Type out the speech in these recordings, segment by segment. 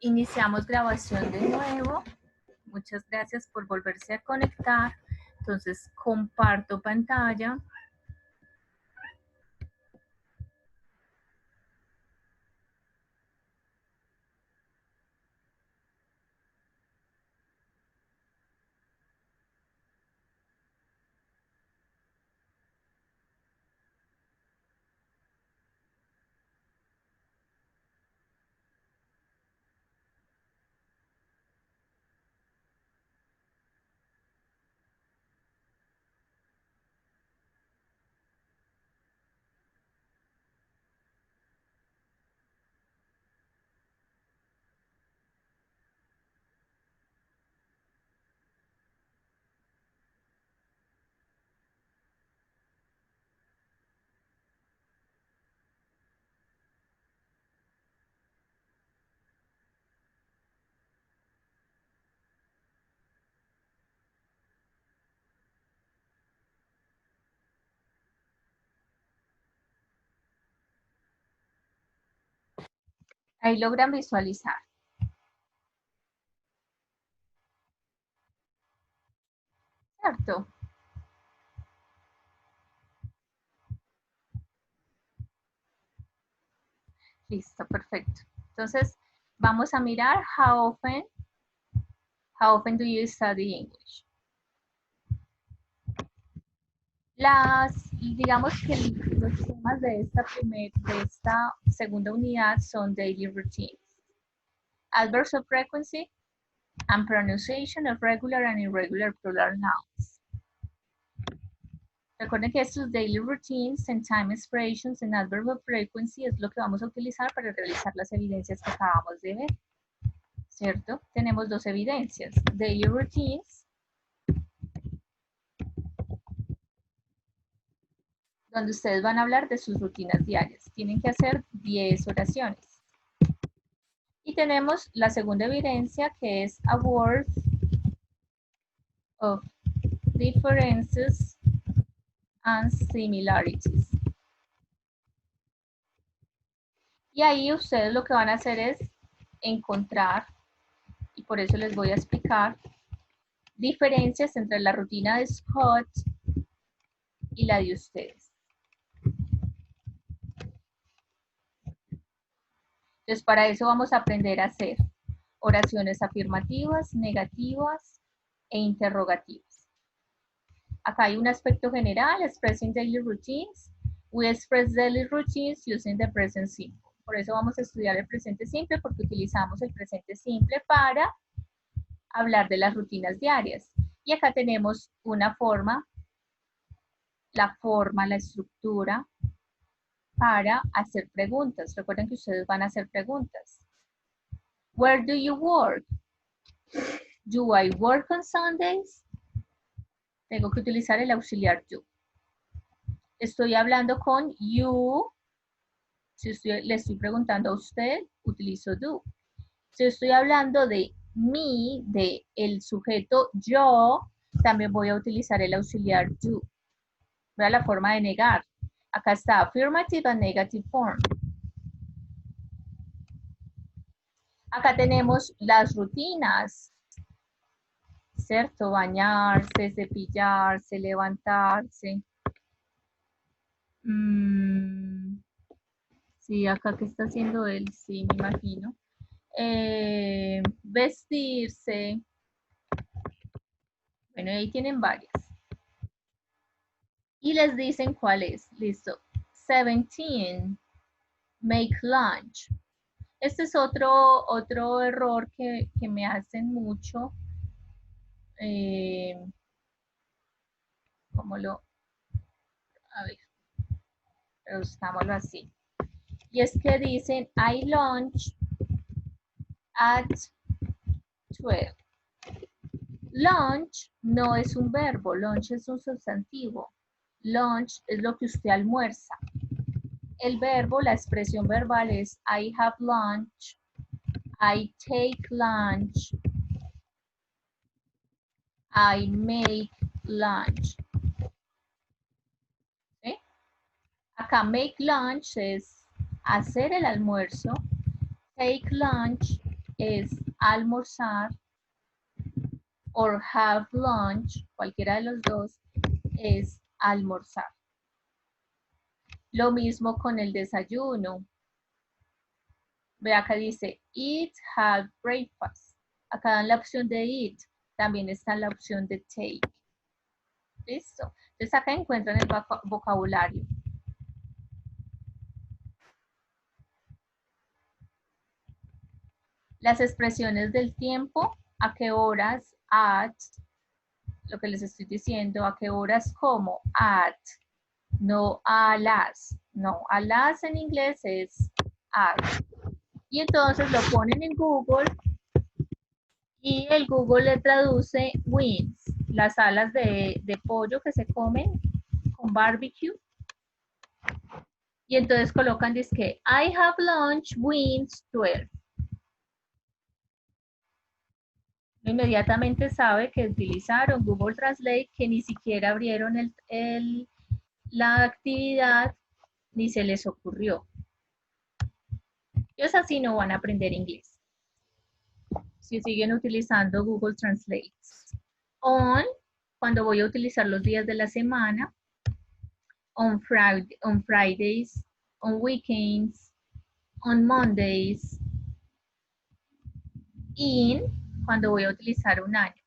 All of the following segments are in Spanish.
Iniciamos grabación de nuevo. Muchas gracias por volverse a conectar. Entonces, comparto pantalla. Ahí logran visualizar. ¿Cierto? Listo, perfecto. Entonces, vamos a mirar how often do you study English? Digamos que los temas de esta segunda unidad son daily routines, adverbs of frequency, and pronunciation of regular and irregular plural nouns. Recuerden que estos daily routines and time expressions and adverb of frequency es lo que vamos a utilizar para realizar las evidencias que acabamos de ver, ¿cierto? Tenemos dos evidencias, daily routines, donde ustedes van a hablar de sus rutinas diarias. Tienen que hacer 10 oraciones. Y tenemos la segunda evidencia, que es a word of differences and similarities. Y ahí ustedes lo que van a hacer es encontrar, y por eso les voy a explicar, diferencias entre la rutina de Scott y la de ustedes. Entonces, para eso vamos a aprender a hacer oraciones afirmativas, negativas e interrogativas. Acá hay un aspecto general, expressing daily routines. We express daily routines using the present simple. Por eso vamos a estudiar el presente simple, porque utilizamos el presente simple para hablar de las rutinas diarias. Y acá tenemos una forma, la estructura para hacer preguntas. Recuerden que ustedes van a hacer preguntas. Where do you work? Do I work on Sundays? Tengo que utilizar el auxiliar do. Estoy hablando con you. Si le estoy preguntando a usted, utilizo do. Si estoy hablando de mí, de el sujeto yo, también voy a utilizar el auxiliar do. Vean la forma de negar. Acá está affirmative and negative form. Acá tenemos las rutinas, ¿cierto? Bañarse, cepillarse, levantarse. Sí, acá que está haciendo él, sí, me imagino. Vestirse. Bueno, ahí tienen varias. Y les dicen cuál es. Listo. 17. Make lunch. Este es otro error que me hacen mucho. ¿Cómo lo? A ver. Traduzcámoslo así. Y es que dicen, I lunch at 12. Lunch no es un verbo, lunch es un sustantivo. Lunch es lo que usted almuerza. El verbo, la expresión verbal es I have lunch, I take lunch, I make lunch. ¿Sí? Acá make lunch es hacer el almuerzo, take lunch es almorzar, or have lunch, cualquiera de los dos, es almorzar. Lo mismo con el desayuno. Ve acá dice, eat, have breakfast. Acá dan la opción de eat, también está la opción de take. ¿Listo? Entonces acá encuentran el vocabulario. Las expresiones del tiempo, a qué horas, at, lo que les estoy diciendo, a qué horas, como, at, no a las. No, a las en inglés es at. Y entonces lo ponen en Google y el Google le traduce wings, las alas de pollo que se comen con barbecue. Y entonces colocan, dice, I have lunch wings 12. Inmediatamente sabe que utilizaron Google Translate, que ni siquiera abrieron la actividad, ni se les ocurrió. Ellos así no van a aprender inglés, si siguen utilizando Google Translate. On, cuando voy a utilizar los días de la semana. On Fridays, on weekends, on Mondays. In, cuando voy a utilizar un año.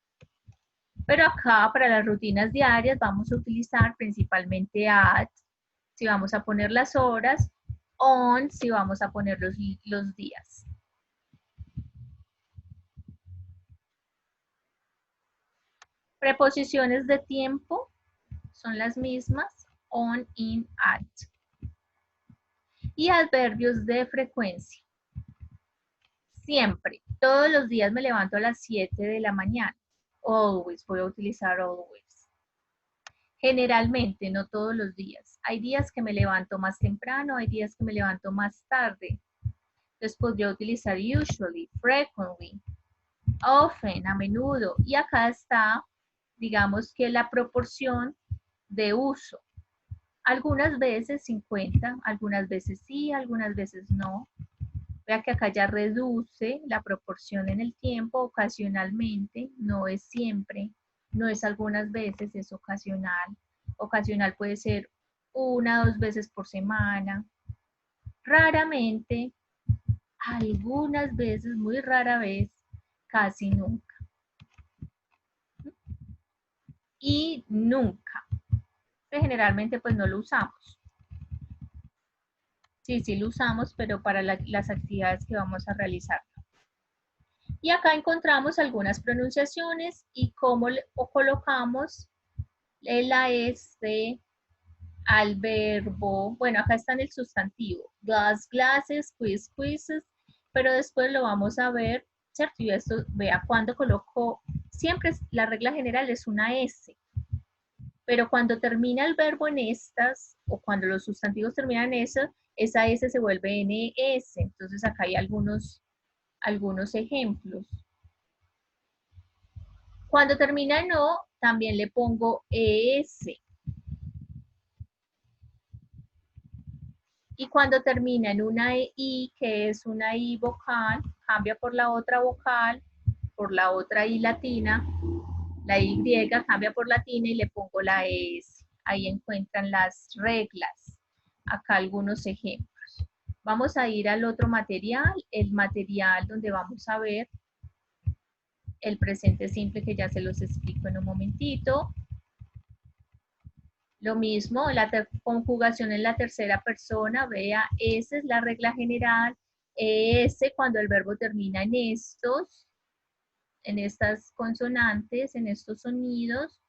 Pero acá para las rutinas diarias vamos a utilizar principalmente at, si vamos a poner las horas, on, si vamos a poner los días. Preposiciones de tiempo son las mismas, on, in, at. Y adverbios de frecuencia. Siempre, todos los días me levanto a las 7 de la mañana. Always, voy a utilizar always. Generalmente, no todos los días. Hay días que me levanto más temprano, hay días que me levanto más tarde. Entonces podría utilizar usually, frequently, often, a menudo. Y acá está, digamos que la proporción de uso. Algunas veces 50, algunas veces sí, algunas veces no. Vea que acá ya reduce la proporción en el tiempo, ocasionalmente, no es siempre, no es algunas veces, es ocasional. Ocasional puede ser 1 o 2 veces por semana. Raramente, algunas veces, muy rara vez, casi nunca. Y nunca. Generalmente pues no lo usamos. Sí lo usamos, pero para las actividades que vamos a realizar. Y acá encontramos algunas pronunciaciones y cómo colocamos la S al verbo. Bueno, acá está en el sustantivo. Glass, glasses, quiz, quizzes, pero después lo vamos a ver, ¿cierto? Y esto, vea, cuando coloco, siempre la regla general es una S. Pero cuando termina el verbo en estas, o cuando los sustantivos terminan en eso, esa S se vuelve NS. Entonces acá hay algunos ejemplos. Cuando termina en O, también le pongo ES. Y cuando termina en una I, que es una I vocal, cambia por la otra vocal, por la otra I latina, la Y cambia por latina y le pongo la ES. Ahí encuentran las reglas. Acá algunos ejemplos. Vamos a ir al otro material, el material donde vamos a ver el presente simple, que ya se los explico en un momentito. Lo mismo, la conjugación en la tercera persona, vea, esa es la regla general. Ese cuando el verbo termina en estas consonantes, en estos sonidos.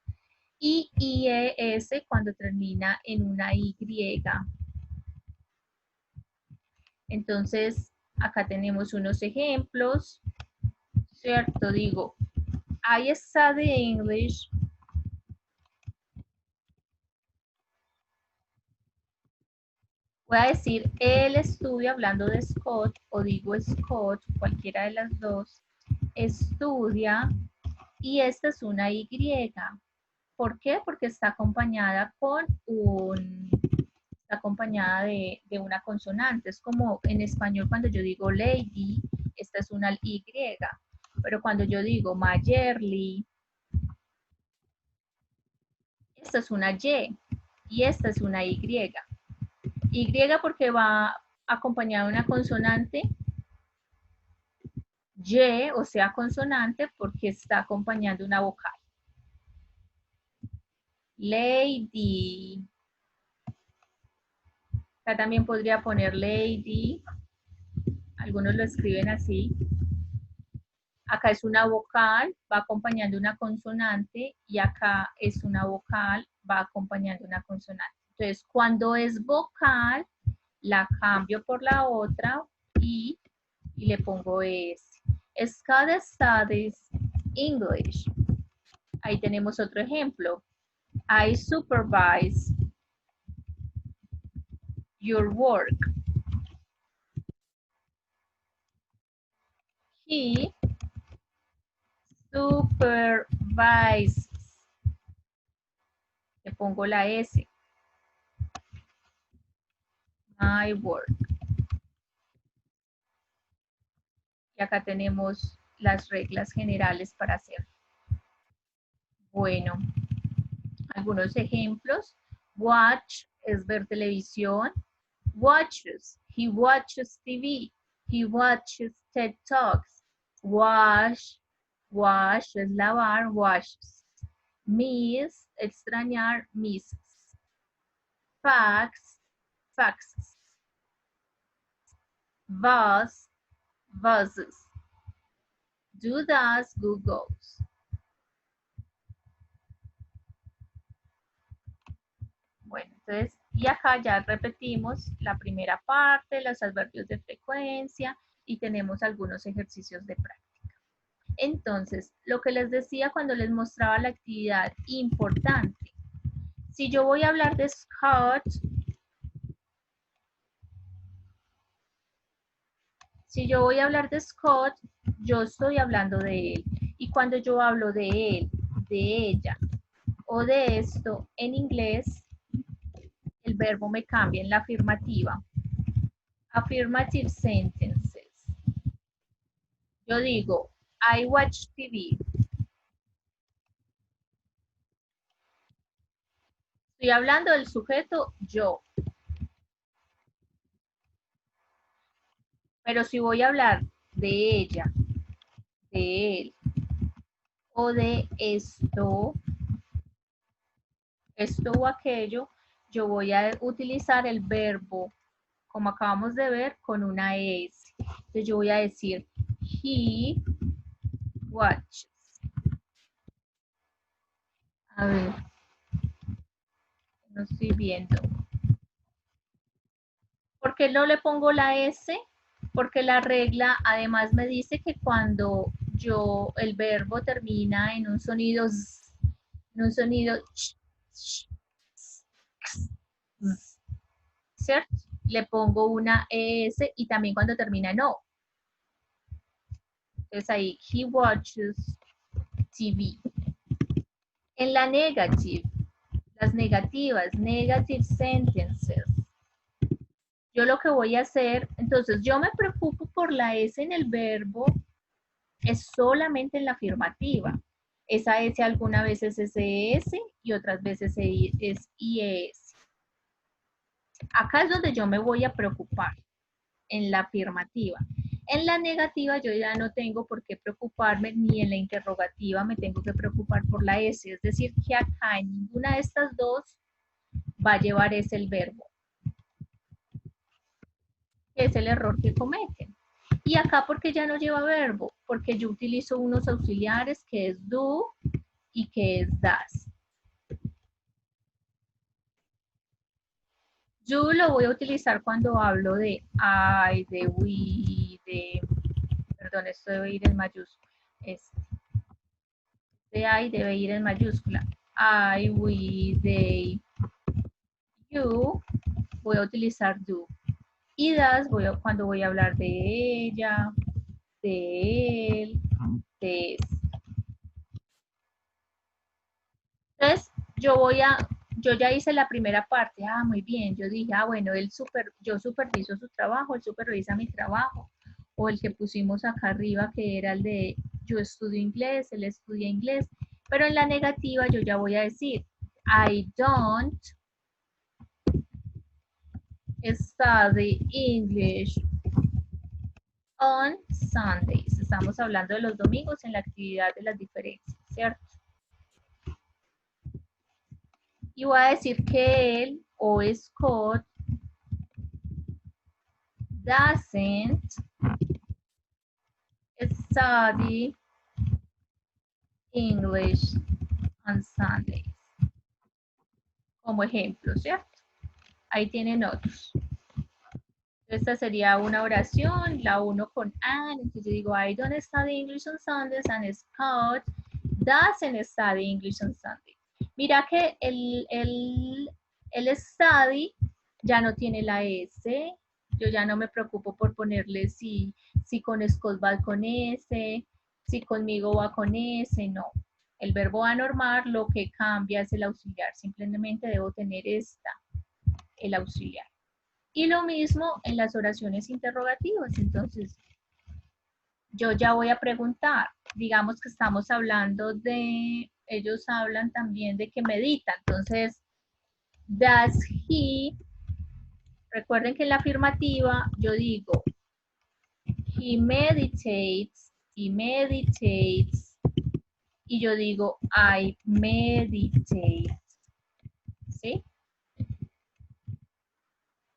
Y IES cuando termina en una Y. Entonces, acá tenemos unos ejemplos, ¿cierto? Digo, I study English. Voy a decir, él estudia, hablando de Scott, o digo Scott, cualquiera de las dos, estudia, y esta es una Y. ¿Por qué? Porque está acompañada está acompañada de una consonante. Es como en español cuando yo digo lady, esta es una Y. Pero cuando yo digo Mayerly, esta es una Y y esta es una Y. Y porque va acompañada de una consonante, Y, o sea, consonante, porque está acompañando una vocal. Lady. Acá también podría poner lady. Algunos lo escriben así. Acá es una vocal, va acompañando una consonante, y acá es una vocal, va acompañando una consonante. Entonces, cuando es vocal, la cambio por la otra y le pongo S. Scott studies English. Ahí tenemos otro ejemplo. I supervise your work. He supervises. Le pongo la S. My work. Y acá tenemos las reglas generales para hacerlo. Bueno, algunos ejemplos. Watch es ver televisión. Watches. He watches TV. He watches TED Talks. Wash. Wash es lavar. Washes. Miss, extrañar. Misses. Fax. Faxes. Buzz. Buzzes. Do does. Googles. Bueno, entonces, y acá ya repetimos la primera parte, los adverbios de frecuencia, y tenemos algunos ejercicios de práctica. Entonces, lo que les decía cuando les mostraba la actividad importante, si yo voy a hablar de Scott, yo estoy hablando de él. Y cuando yo hablo de él, de ella o de esto en inglés, el verbo me cambia en la afirmativa. Affirmative sentences. Yo digo, I watch TV. Estoy hablando del sujeto yo. Pero si voy a hablar de ella, de él o de esto o aquello, yo voy a utilizar el verbo, como acabamos de ver, con una S. Entonces yo voy a decir, he watches. A ver, no estoy viendo. ¿Por qué no le pongo la S? Porque la regla además me dice que cuando el verbo termina en un sonido z, en un sonido ¿cierto? Le pongo una ES y también cuando termina en O. Entonces ahí, he watches TV. En la negative, las negativas, negative sentences. Yo lo que voy a hacer, entonces yo me preocupo por la S en el verbo, es solamente en la afirmativa. Esa S algunas veces es ES y otras veces es IES. Acá es donde yo me voy a preocupar, en la afirmativa. En la negativa yo ya no tengo por qué preocuparme, ni en la interrogativa me tengo que preocupar por la S. Es decir, que acá en ninguna de estas dos va a llevar S el verbo. Es el error que cometen. Y acá, ¿porque ya no lleva verbo? Porque yo utilizo unos auxiliares que es do y que es das. Do lo voy a utilizar cuando hablo de I, de we, de... Perdón, esto debe ir en mayúscula. De I debe ir en mayúscula. I, we, they, you. Voy a utilizar do. Y das cuando voy a hablar de ella, de él, de este. Entonces, yo ya hice la primera parte, muy bien, yo dije, bueno, yo superviso su trabajo, él supervisa mi trabajo. o el que pusimos acá arriba, que era el de yo estudio inglés, él estudia inglés, pero en la negativa yo ya voy a decir, I don't study English on Sundays. Estamos hablando de los domingos en la actividad de las diferencias, ¿cierto? Y voy a decir que él o Scott doesn't study English on Sundays. Como ejemplo, ¿cierto? Ahí tienen otros. Esta sería una oración, la uno con and. Entonces yo digo, I don't study English on Sundays, and Scott doesn't study English on Sundays. Mira que el study ya no tiene la S. Yo ya no me preocupo por ponerle si con Scott va con S, si conmigo va con S, no. El verbo va a normar, lo que cambia es el auxiliar. Simplemente debo tener el auxiliar. Y lo mismo en las oraciones interrogativas. Entonces, yo ya voy a preguntar. Digamos que estamos hablando de, ellos hablan también de que meditan. Entonces, does he, recuerden que en la afirmativa yo digo, he meditates, y yo digo, I meditate. ¿Sí?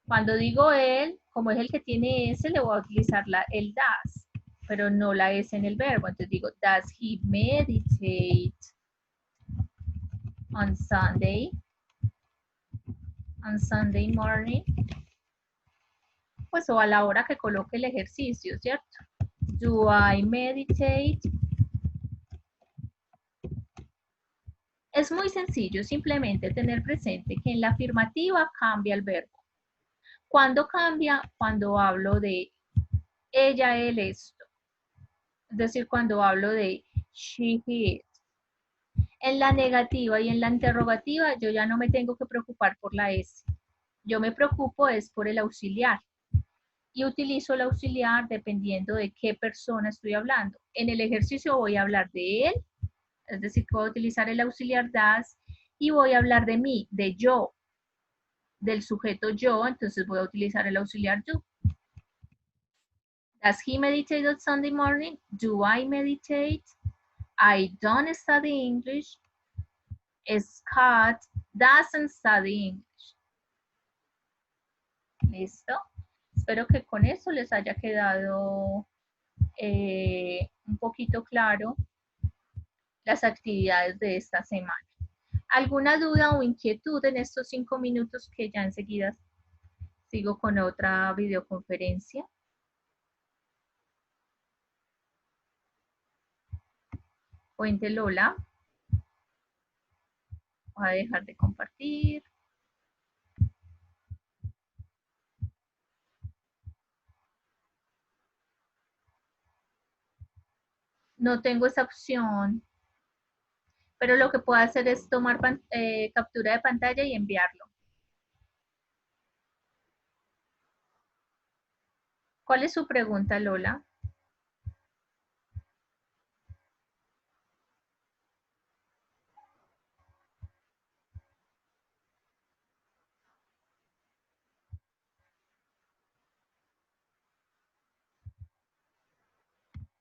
Cuando digo él, como es el que tiene S, le voy a utilizar el does, pero no la S en el verbo. Entonces digo, does he meditate on Sunday? On Sunday morning. Pues o a la hora que coloque el ejercicio, ¿cierto? Do I meditate? Es muy sencillo, simplemente tener presente que en la afirmativa cambia el verbo. ¿Cuándo cambia? Cuando hablo de ella, él, esto. Es decir, cuando hablo de she, he. En la negativa y en la interrogativa yo ya no me tengo que preocupar por la S. Yo me preocupo es por el auxiliar. Y utilizo el auxiliar dependiendo de qué persona estoy hablando. En el ejercicio voy a hablar de él, es decir, puedo utilizar el auxiliar does, y voy a hablar de mí, de yo, del sujeto yo, entonces voy a utilizar el auxiliar do. Does he meditate on Sunday morning? Do I meditate? I don't study English. Scott doesn't study English. ¿Listo? Espero que con eso les haya quedado un poquito claro las actividades de esta semana. ¿Alguna duda o inquietud en estos 5 minutos que ya enseguida sigo con otra videoconferencia? Cuente Lola. Voy a dejar de compartir. No tengo esa opción, pero lo que puedo hacer es tomar captura de pantalla y enviarlo. ¿Cuál es su pregunta, Lola?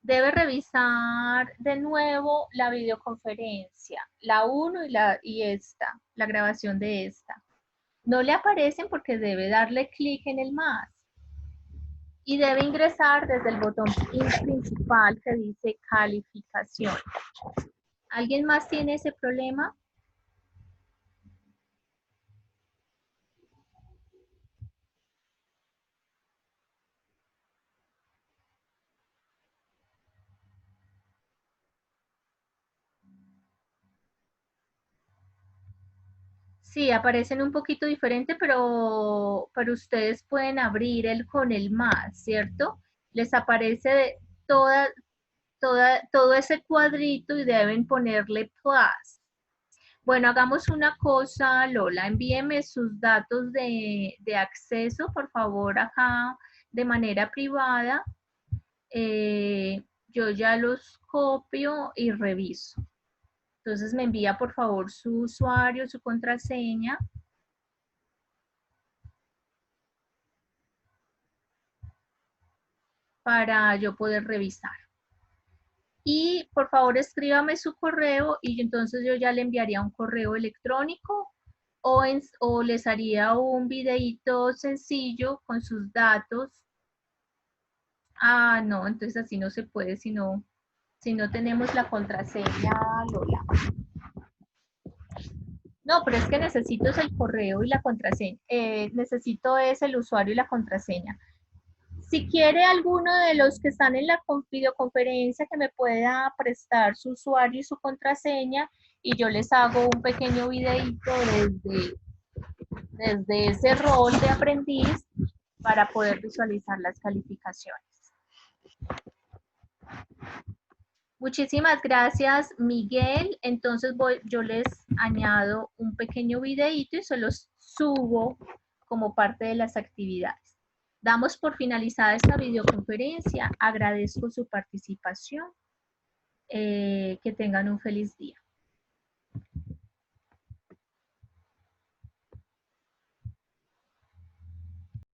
Debe revisar de nuevo la videoconferencia, la 1 y esta, la grabación de esta. No le aparecen porque debe darle clic en el más. Y debe ingresar desde el botón principal que dice calificación. ¿Alguien más tiene ese problema? Sí, aparecen un poquito diferente, pero ustedes pueden abrir el con el más, ¿cierto? Les aparece todo ese cuadrito y deben ponerle plus. Bueno, hagamos una cosa, Lola, envíeme sus datos de acceso, por favor, acá de manera privada yo ya los copio y reviso. Entonces me envía por favor su usuario, su contraseña. Para yo poder revisar. Y por favor escríbame su correo y entonces yo ya le enviaría un correo electrónico o les haría un videíto sencillo con sus datos. Ah, no, entonces así no se puede si no tenemos la contraseña, Lola. No, pero es que necesito es el correo y la contraseña. Necesito es el usuario y la contraseña. Si quiere alguno de los que están en la videoconferencia que me pueda prestar su usuario y su contraseña y yo les hago un pequeño videito desde ese rol de aprendiz para poder visualizar las calificaciones. Muchísimas gracias, Miguel. Entonces yo les añado un pequeño videito y se los subo como parte de las actividades. Damos por finalizada esta videoconferencia. Agradezco su participación. Que tengan un feliz día.